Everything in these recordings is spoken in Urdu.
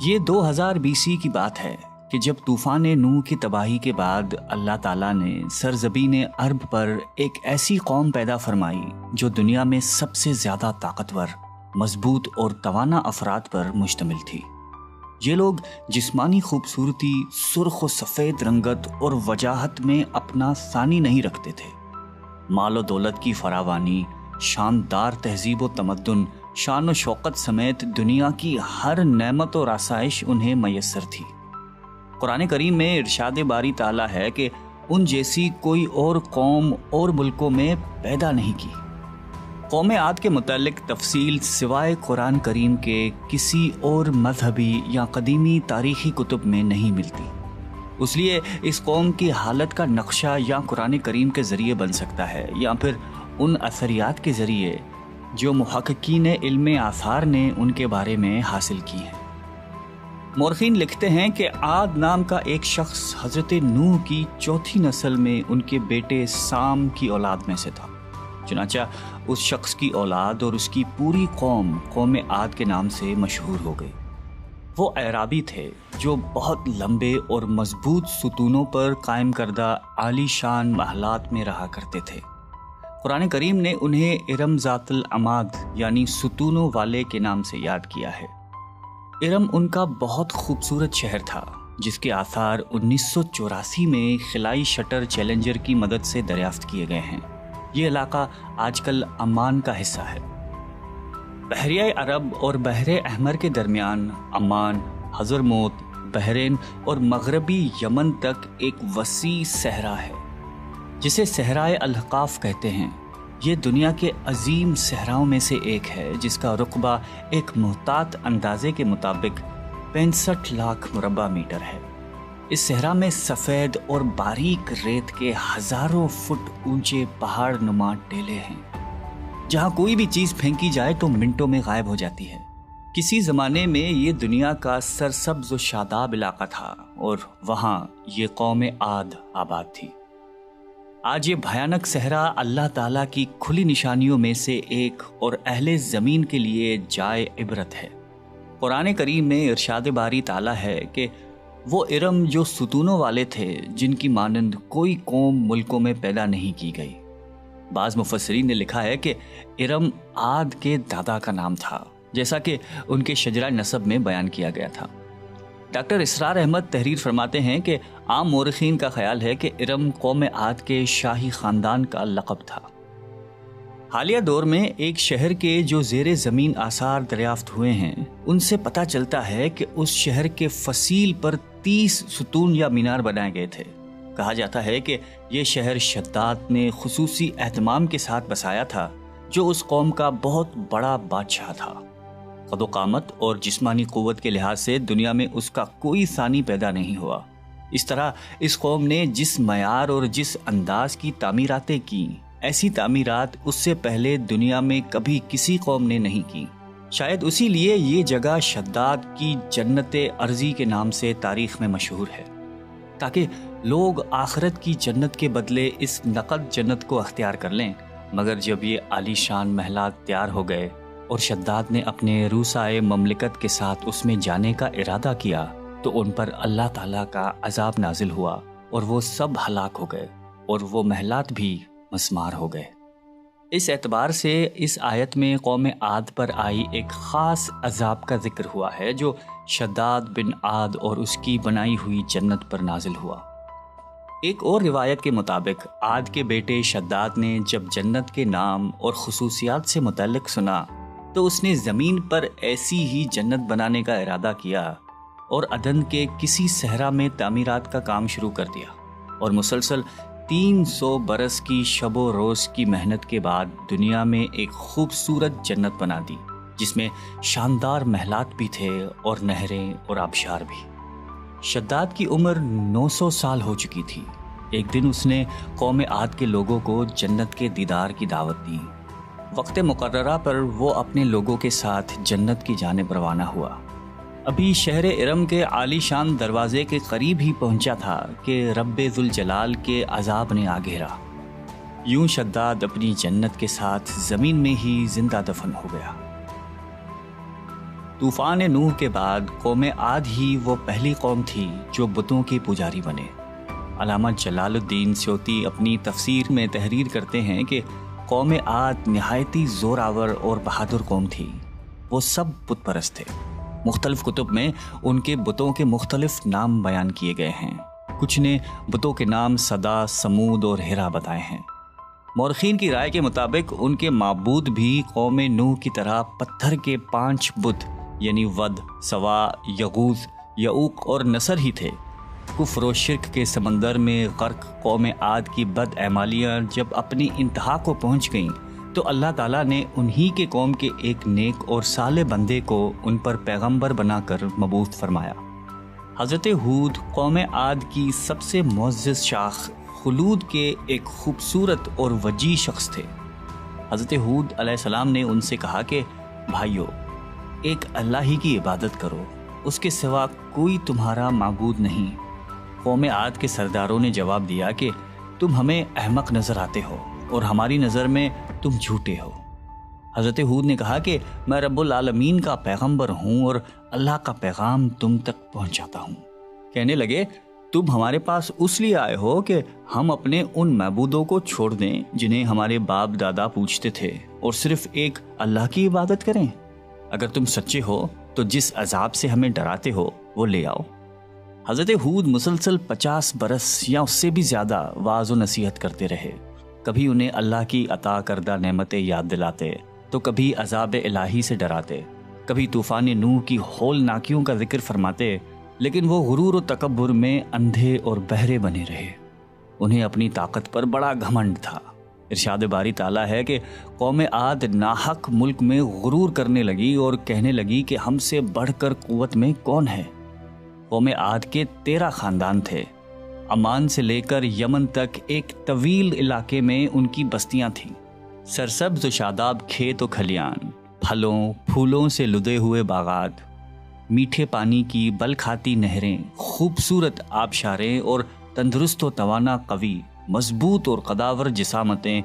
یہ 2000 BC کی بات ہے کہ جب طوفان نوح کی تباہی کے بعد اللہ تعالیٰ نے سرزمین عرب پر ایک ایسی قوم پیدا فرمائی جو دنیا میں سب سے زیادہ طاقتور، مضبوط اور توانا افراد پر مشتمل تھی۔ یہ لوگ جسمانی خوبصورتی، سرخ و سفید رنگت اور وجاہت میں اپنا ثانی نہیں رکھتے تھے۔ مال و دولت کی فراوانی، شاندار تہذیب و تمدن، شان و شوکت سمیت دنیا کی ہر نعمت اور آسائش انہیں میسر تھی۔ قرآن کریم میں ارشاد باری تعالیٰ ہے کہ ان جیسی کوئی اور قوم اور ملکوں میں پیدا نہیں کی۔ قوم عاد کے متعلق تفصیل سوائے قرآن کریم کے کسی اور مذہبی یا قدیمی تاریخی کتب میں نہیں ملتی۔ اس لیے اس قوم کی حالت کا نقشہ یا قرآن کریم کے ذریعے بن سکتا ہے یا پھر ان اثریات کے ذریعے جو محققین علم آثار نے ان کے بارے میں حاصل کی ہیں۔ مورخین لکھتے ہیں کہ عاد نام کا ایک شخص حضرت نوح کی چوتھی نسل میں ان کے بیٹے سام کی اولاد میں سے تھا۔ چنانچہ اس شخص کی اولاد اور اس کی پوری قوم عاد کے نام سے مشہور ہو گئی۔ وہ اعرابی تھے جو بہت لمبے اور مضبوط ستونوں پر قائم کردہ عالی شان محلات میں رہا کرتے تھے۔ قرآن کریم نے انہیں ارم ذات العماد یعنی ستونوں والے کے نام سے یاد کیا ہے۔ ارم ان کا بہت خوبصورت شہر تھا جس کے آثار 1984 میں خلائی شٹر چیلنجر کی مدد سے دریافت کیے گئے ہیں۔ یہ علاقہ آج کل عمان کا حصہ ہے۔ بحریہ عرب اور بحر احمر کے درمیان عمان، حضرموت، بحرین اور مغربی یمن تک ایک وسیع صحرا ہے جسے صحرائے الحقاف کہتے ہیں۔ یہ دنیا کے عظیم صحراؤں میں سے ایک ہے جس کا رقبہ ایک محتاط اندازے کے مطابق 65 لاکھ مربع میٹر ہے۔ اس صحرا میں سفید اور باریک ریت کے ہزاروں فٹ اونچے پہاڑ نما ٹیلے ہیں جہاں کوئی بھی چیز پھینکی جائے تو منٹوں میں غائب ہو جاتی ہے۔ کسی زمانے میں یہ دنیا کا سرسبز و شاداب علاقہ تھا اور وہاں یہ قوم عاد آباد تھی۔ آج یہ بھیانک صحرا اللہ تعالیٰ کی کھلی نشانیوں میں سے ایک اور اہل زمین کے لیے جائے عبرت ہے۔ قرآن کریم میں ارشاد باری تعالیٰ ہے کہ وہ ارم جو ستونوں والے تھے جن کی مانند کوئی قوم ملکوں میں پیدا نہیں کی گئی۔ بعض مفسرین نے لکھا ہے کہ ارم عاد کے دادا کا نام تھا جیسا کہ ان کے شجرہ نسب میں بیان کیا گیا تھا۔ ڈاکٹر اسرار احمد تحریر فرماتے ہیں کہ عام مورخین کا خیال ہے کہ ارم قوم عاد کے شاہی خاندان کا لقب تھا۔ حالیہ دور میں ایک شہر کے جو زیر زمین آثار دریافت ہوئے ہیں ان سے پتہ چلتا ہے کہ اس شہر کے فصیل پر 30 ستون یا مینار بنائے گئے تھے۔ کہا جاتا ہے کہ یہ شہر شداد نے خصوصی اہتمام کے ساتھ بسایا تھا جو اس قوم کا بہت بڑا بادشاہ تھا۔ قد و قامت اور جسمانی قوت کے لحاظ سے دنیا میں اس کا کوئی ثانی پیدا نہیں ہوا۔ اس طرح اس قوم نے جس معیار اور جس انداز کی تعمیراتیں کی، ایسی تعمیرات اس سے پہلے دنیا میں کبھی کسی قوم نے نہیں کی۔ شاید اسی لیے یہ جگہ شداد کی جنت ارضی کے نام سے تاریخ میں مشہور ہے، تاکہ لوگ آخرت کی جنت کے بدلے اس نقد جنت کو اختیار کر لیں۔ مگر جب یہ عالی شان محلات تیار ہو گئے اور شداد نے اپنے روسائے مملکت کے ساتھ اس میں جانے کا ارادہ کیا تو ان پر اللہ تعالیٰ کا عذاب نازل ہوا اور وہ سب ہلاک ہو گئے اور وہ محلات بھی مسمار ہو گئے۔ اس اعتبار سے اس آیت میں قوم عاد پر آئی ایک خاص عذاب کا ذکر ہوا ہے جو شداد بن عاد اور اس کی بنائی ہوئی جنت پر نازل ہوا۔ ایک اور روایت کے مطابق عاد کے بیٹے شداد نے جب جنت کے نام اور خصوصیات سے متعلق سنا تو اس نے زمین پر ایسی ہی جنت بنانے کا ارادہ کیا اور عدن کے کسی صحرا میں تعمیرات کا کام شروع کر دیا، اور مسلسل 300 برس کی شب و روز کی محنت کے بعد دنیا میں ایک خوبصورت جنت بنا دی جس میں شاندار محلات بھی تھے اور نہریں اور آبشار بھی۔ شداد کی عمر 900 سال ہو چکی تھی۔ ایک دن اس نے قوم عاد کے لوگوں کو جنت کے دیدار کی دعوت دی۔ وقت مقررہ پر وہ اپنے لوگوں کے ساتھ جنت کی جانب روانہ ہوا۔ ابھی شہر ارم کے عالی شان دروازے کے قریب ہی پہنچا تھا کہ رب ذوالجلال کے عذاب نے آ گھیرا۔ یوں شداد اپنی جنت کے ساتھ زمین میں ہی زندہ دفن ہو گیا۔ طوفان نوح کے بعد قوم عاد ہی وہ پہلی قوم تھی جو بتوں کے پجاری بنے۔ علامہ جلال الدین سیوطی اپنی تفسیر میں تحریر کرتے ہیں کہ قوم عاد نہایتی زور آور اور بہادر قوم تھی۔ وہ سب بت پرست تھے۔ مختلف کتب میں ان کے بتوں کے مختلف نام بیان کیے گئے ہیں۔ کچھ نے بتوں کے نام صدا، سمود اور ہرا بتائے ہیں۔ مورخین کی رائے کے مطابق ان کے معبود بھی قوم نوح کی طرح پتھر کے 5 بت یعنی ود، سوا، یغوث، یعوق اور نصر ہی تھے۔ کفر و شرک کے سمندر میں غرق قوم عاد کی بد اعمالیاں جب اپنی انتہا کو پہنچ گئیں تو اللہ تعالیٰ نے انہی کے قوم کے ایک نیک اور صالح بندے کو ان پر پیغمبر بنا کر مبعوث فرمایا۔ حضرت ہود قوم عاد کی سب سے معزز شاخ خلود کے ایک خوبصورت اور وجیح شخص تھے۔ حضرت ہود علیہ السلام نے ان سے کہا کہ بھائیو، ایک اللہ ہی کی عبادت کرو، اس کے سوا کوئی تمہارا معبود نہیں۔ قوم عاد کے سرداروں نے جواب دیا کہ تم ہمیں احمق نظر آتے ہو اور ہماری نظر میں تم جھوٹے ہو۔ حضرت ہود نے کہا کہ میں رب العالمین کا پیغمبر ہوں اور اللہ کا پیغام تم تک پہنچاتا ہوں۔ کہنے لگے تم ہمارے پاس اس لیے آئے ہو کہ ہم اپنے ان معبودوں کو چھوڑ دیں جنہیں ہمارے باپ دادا پوجتے تھے اور صرف ایک اللہ کی عبادت کریں؟ اگر تم سچے ہو تو جس عذاب سے ہمیں ڈراتے ہو وہ لے آؤ۔ حضرت ہود مسلسل 50 برس یا اس سے بھی زیادہ واعظ و نصیحت کرتے رہے۔ کبھی انہیں اللہ کی عطا کردہ نعمتیں یاد دلاتے تو کبھی عذاب الہی سے ڈراتے، کبھی طوفان نوح کی ہولناکیوں کا ذکر فرماتے، لیکن وہ غرور و تکبر میں اندھے اور بہرے بنے رہے۔ انہیں اپنی طاقت پر بڑا گھمنڈ تھا۔ ارشاد باری تعالیٰ ہے کہ قوم عاد ناحق ملک میں غرور کرنے لگی اور کہنے لگی کہ ہم سے بڑھ کر قوت میں کون ہے۔ قوم عاد کے 13 خاندان تھے۔ عمان سے لے کر یمن تک ایک طویل علاقے میں ان کی بستیاں تھیں۔ سرسبز و شاداب کھیت و کھلیان، پھلوں پھولوں سے لدے ہوئے باغات، میٹھے پانی کی بل کھاتی نہریں، خوبصورت آبشاریں اور تندرست و توانا قوی، مضبوط اور قداور جسامتیں،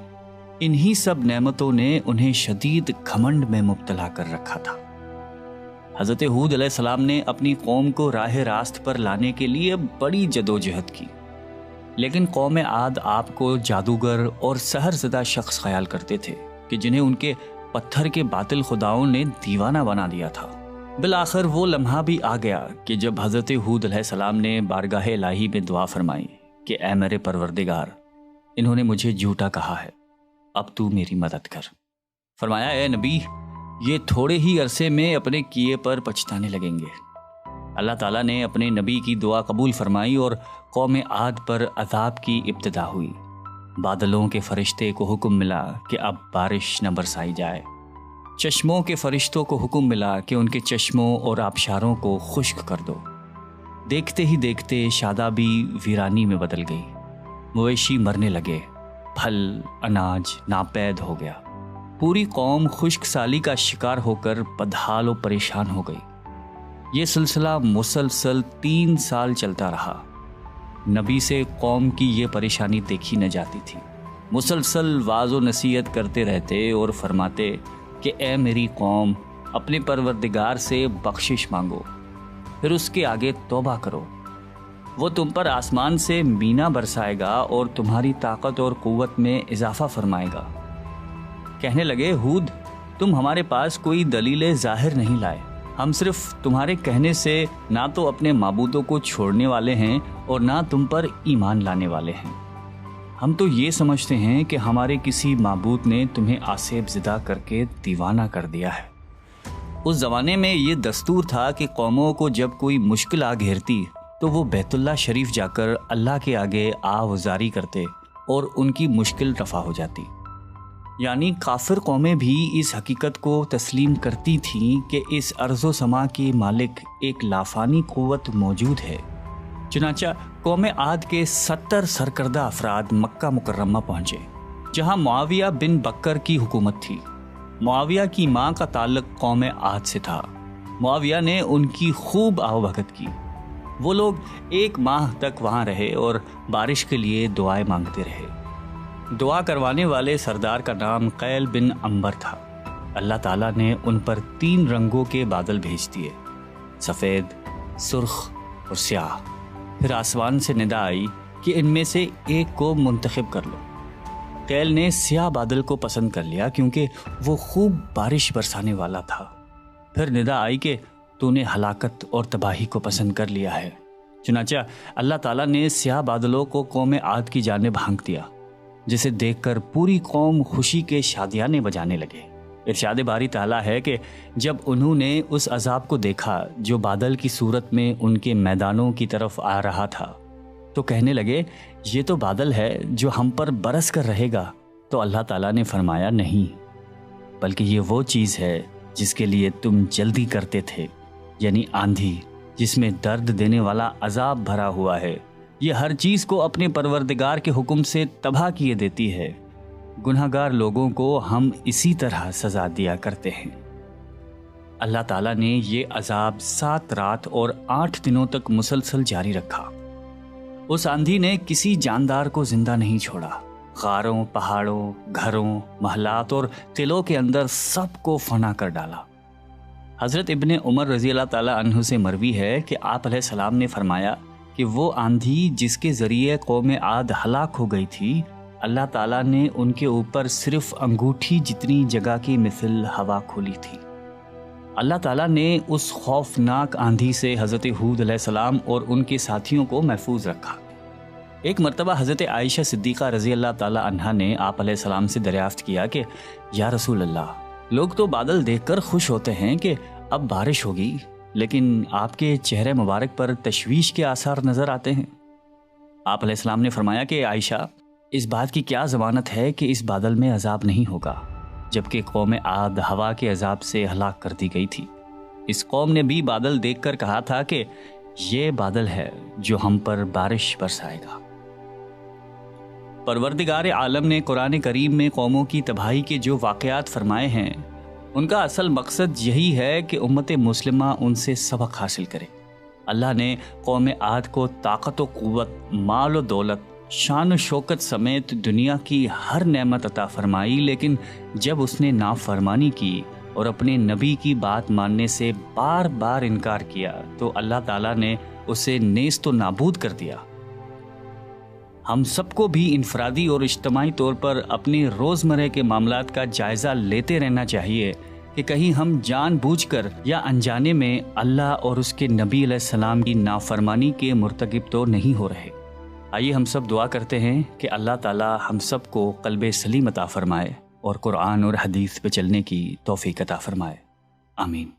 انہی سب نعمتوں نے انہیں شدید گھمنڈ میں مبتلا کر رکھا تھا۔ حضرت ہود علیہ السلام نے اپنی قوم کو راہ راست پر لانے کے لیے بڑی جدوجہد کی، لیکن قوم عاد آپ کو جادوگر اور سحر زدہ شخص خیال کرتے تھے کہ جنہیں ان کے پتھر کے باطل خداؤں نے دیوانہ بنا دیا تھا۔ بالآخر وہ لمحہ بھی آ گیا کہ جب حضرت ہود علیہ السلام نے بارگاہ الہی میں دعا فرمائی کہ اے میرے پروردگار، انہوں نے مجھے جھوٹا کہا ہے، اب تو میری مدد کر۔ فرمایا اے نبی، یہ تھوڑے ہی عرصے میں اپنے کیے پر پچھتانے لگیں گے۔ اللہ تعالیٰ نے اپنے نبی کی دعا قبول فرمائی اور قوم عاد پر عذاب کی ابتدا ہوئی۔ بادلوں کے فرشتے کو حکم ملا کہ اب بارش نہ برسائی جائے۔ چشموں کے فرشتوں کو حکم ملا کہ ان کے چشموں اور آبشاروں کو خشک کر دو۔ دیکھتے ہی دیکھتے شادابی ویرانی میں بدل گئی، مویشی مرنے لگے، پھل اناج ناپید ہو گیا۔ پوری قوم خشک سالی کا شکار ہو کر بدحال و پریشان ہو گئی۔ یہ سلسلہ مسلسل 3 سال چلتا رہا۔ نبی سے قوم کی یہ پریشانی دیکھی نہ جاتی تھی۔ مسلسل واعظ و نصیحت کرتے رہتے اور فرماتے کہ اے میری قوم، اپنے پروردگار سے بخشش مانگو، پھر اس کے آگے توبہ کرو، وہ تم پر آسمان سے مینا برسائے گا اور تمہاری طاقت اور قوت میں اضافہ فرمائے گا۔ کہنے لگے ہود، تم ہمارے پاس کوئی دلیل ظاہر نہیں لائے، ہم صرف تمہارے کہنے سے نہ تو اپنے معبودوں کو چھوڑنے والے ہیں اور نہ تم پر ایمان لانے والے ہیں۔ ہم تو یہ سمجھتے ہیں کہ ہمارے کسی معبود نے تمہیں آسیب زدہ کر کے دیوانہ کر دیا ہے۔ اس زمانے میں یہ دستور تھا کہ قوموں کو جب کوئی مشکل آ گھیرتی تو وہ بیت اللہ شریف جا کر اللہ کے آگے آوازاری کرتے اور ان کی مشکل رفع ہو جاتی۔ یعنی کافر قومیں بھی اس حقیقت کو تسلیم کرتی تھیں کہ اس ارض و سما کے مالک ایک لافانی قوت موجود ہے۔ چنانچہ قوم عاد کے 70 سرکردہ افراد مکہ مکرمہ پہنچے، جہاں معاویہ بن بکر کی حکومت تھی۔ معاویہ کی ماں کا تعلق قوم عاد سے تھا۔ معاویہ نے ان کی خوب آؤبھگت کی۔ وہ لوگ 1 ماہ تک وہاں رہے اور بارش کے لیے دعائیں مانگتے رہے۔ دعا کروانے والے سردار کا نام قیل بن عنبر تھا۔ اللہ تعالیٰ نے ان پر 3 رنگوں کے بادل بھیج دیے، سفید، سرخ اور سیاہ۔ پھر آسمان سے ندا آئی کہ ان میں سے ایک کو منتخب کر لو۔ قیل نے سیاہ بادل کو پسند کر لیا کیونکہ وہ خوب بارش برسانے والا تھا۔ پھر ندا آئی کہ تو نے ہلاکت اور تباہی کو پسند کر لیا ہے۔ چنانچہ اللہ تعالیٰ نے سیاہ بادلوں کو قوم عاد کی جانب ہانک دیا، جسے دیکھ کر پوری قوم خوشی کے شادیانے بجانے لگے۔ ارشاد باری تعالیٰ ہے کہ جب انہوں نے اس عذاب کو دیکھا جو بادل کی صورت میں ان کے میدانوں کی طرف آ رہا تھا، تو کہنے لگے یہ تو بادل ہے جو ہم پر برس کر رہے گا۔ تو اللہ تعالیٰ نے فرمایا نہیں، بلکہ یہ وہ چیز ہے جس کے لیے تم جلدی کرتے تھے، یعنی آندھی جس میں درد دینے والا عذاب بھرا ہوا ہے۔ یہ ہر چیز کو اپنے پروردگار کے حکم سے تباہ کیے دیتی ہے۔ گناہگار لوگوں کو ہم اسی طرح سزا دیا کرتے ہیں۔ اللہ تعالیٰ نے یہ عذاب 7 رات اور 8 دنوں تک مسلسل جاری رکھا۔ اس آندھی نے کسی جاندار کو زندہ نہیں چھوڑا۔ غاروں، پہاڑوں، گھروں، محلات اور قلعوں کے اندر سب کو فنا کر ڈالا۔ حضرت ابن عمر رضی اللہ تعالیٰ عنہ سے مروی ہے کہ آپ علیہ السلام نے فرمایا کہ وہ آندھی جس کے ذریعے قوم عاد ہلاک ہو گئی تھی، اللہ تعالیٰ نے ان کے اوپر صرف انگوٹھی جتنی جگہ کی مثل ہوا کھولی تھی۔ اللہ تعالیٰ نے اس خوفناک آندھی سے حضرت ہود علیہ السلام اور ان کے ساتھیوں کو محفوظ رکھا۔ ایک مرتبہ حضرت عائشہ صدیقہ رضی اللہ تعالیٰ عنہا نے آپ علیہ السلام سے دریافت کیا کہ یا رسول اللہ، لوگ تو بادل دیکھ کر خوش ہوتے ہیں کہ اب بارش ہوگی، لیکن آپ کے چہرے مبارک پر تشویش کے آثار نظر آتے ہیں۔ آپ علیہ السلام نے فرمایا کہ عائشہ، اس بات کی کیا ضمانت ہے کہ اس بادل میں عذاب نہیں ہوگا، جبکہ قوم عاد ہوا کے عذاب سے ہلاک کر دی گئی تھی۔ اس قوم نے بھی بادل دیکھ کر کہا تھا کہ یہ بادل ہے جو ہم پر بارش برسائے گا۔ پروردگار عالم نے قرآن کریم میں قوموں کی تباہی کے جو واقعات فرمائے ہیں، ان کا اصل مقصد یہی ہے کہ امت مسلمہ ان سے سبق حاصل کرے۔ اللہ نے قوم عاد کو طاقت و قوت، مال و دولت، شان و شوکت سمیت دنیا کی ہر نعمت عطا فرمائی، لیکن جب اس نے نافرمانی کی اور اپنے نبی کی بات ماننے سے بار بار انکار کیا تو اللہ تعالیٰ نے اسے نیست و نابود کر دیا۔ ہم سب کو بھی انفرادی اور اجتماعی طور پر اپنے روزمرہ کے معاملات کا جائزہ لیتے رہنا چاہیے کہ کہیں ہم جان بوجھ کر یا انجانے میں اللہ اور اس کے نبی علیہ السلام کی نافرمانی کے مرتکب تو نہیں ہو رہے۔ آئیے ہم سب دعا کرتے ہیں کہ اللہ تعالی ہم سب کو قلب سلیم عطا فرمائے اور قرآن اور حدیث پہ چلنے کی توفیق عطا فرمائے۔ آمین۔